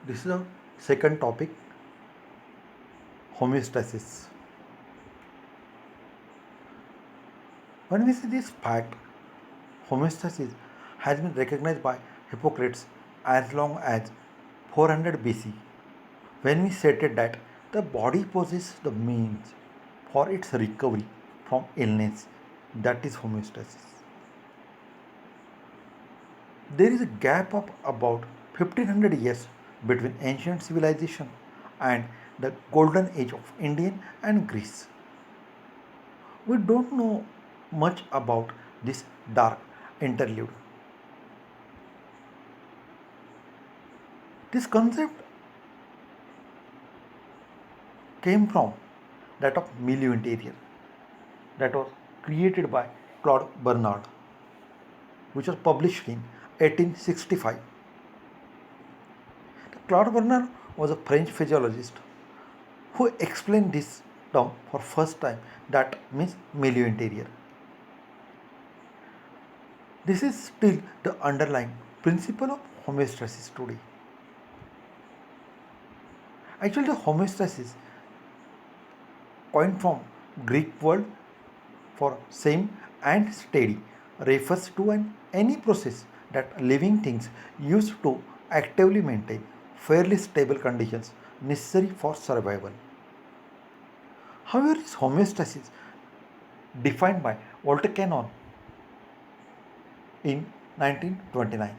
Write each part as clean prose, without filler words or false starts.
This is the second topic, homeostasis. When we see this fact, homeostasis has been recognized by Hippocrates as long as 400 BC, when we stated that the body possesses the means for its recovery from illness, that is homeostasis. There is a gap of about 1500 years between ancient civilization and the golden age of Indian and Greece. We don't know much about this dark interlude. This concept came from that of milieu interior that was created by Claude Bernard, which was published in 1865. Claude Bernard was a French physiologist who explained this term for first time, that means milieu interior. This is still the underlying principle of homeostasis today. Actually, the homeostasis coined from Greek word for same and steady refers to any process that living things use to actively maintain fairly stable conditions necessary for survival. However, is homeostasis defined by Walter Cannon in 1929.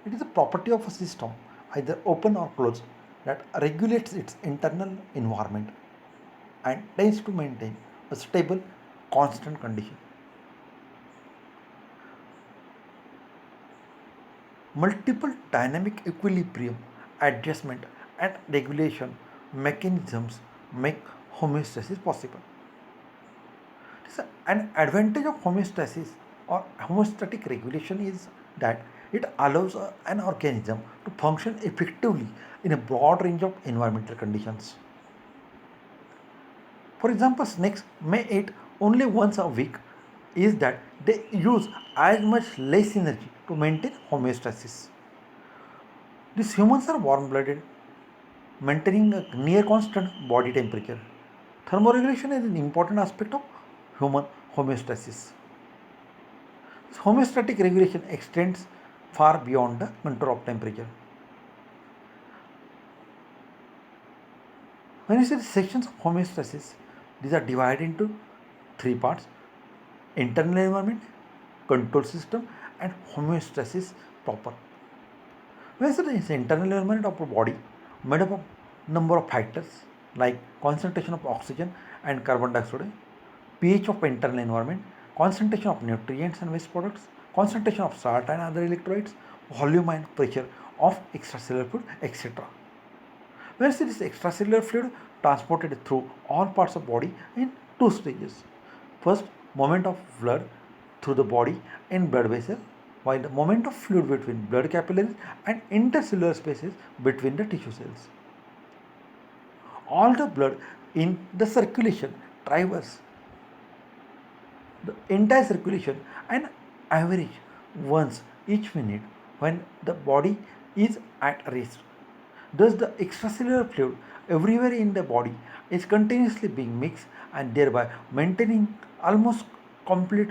It is a property of a system, either open or closed, that regulates its internal environment and tends to maintain a stable, constant condition. Multiple dynamic equilibrium, adjustment, and regulation mechanisms make homeostasis possible. An advantage of homeostasis or homeostatic regulation is that it allows an organism to function effectively in a broad range of environmental conditions. For example, snakes may eat only once a week, is that they use as much less energy to maintain homeostasis. These humans are warm blooded, maintaining a near constant body temperature. Thermoregulation is an important aspect of human homeostasis. This homeostatic regulation extends far beyond the control of temperature. When you see the sections of homeostasis, these are divided into three parts: internal environment, control system, and homeostasis proper. When you see the internal environment of a body, made up of number of factors like concentration of oxygen and carbon dioxide, pH of internal environment, concentration of nutrients and waste products, concentration of salt and other electrolytes, volume and pressure of extracellular fluid, etc. When you see this extracellular fluid transported through all parts of body in two stages. First, movement of blood through the body in blood vessel, while the movement of fluid between blood capillaries and intercellular spaces between the tissue cells. All the blood in the circulation traverse the entire circulation and average once each minute when the body is at rest. Thus, the extracellular fluid everywhere in the body is continuously being mixed and thereby maintaining almost complete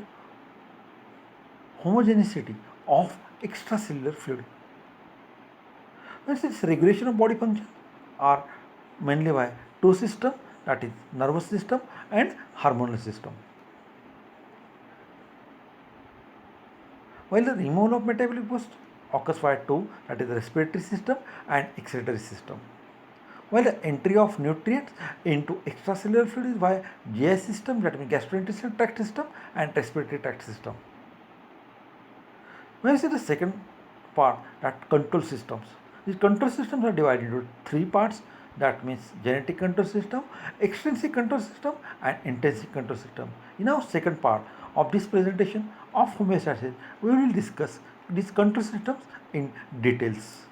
homogeneity of extracellular fluid. This regulation of body function are mainly by two systems, that is nervous system and hormonal system. While the removal of metabolic waste occurs via two, that is the respiratory system and excretory system. While the entry of nutrients into extracellular fluid is via GI system, that means gastrointestinal tract system and respiratory tract system. When we see the second part, that control systems. These control systems are divided into three parts, that means genetic control system, extrinsic control system and intrinsic control system. In our second part of this presentation of homeostasis, we will discuss these control systems in details.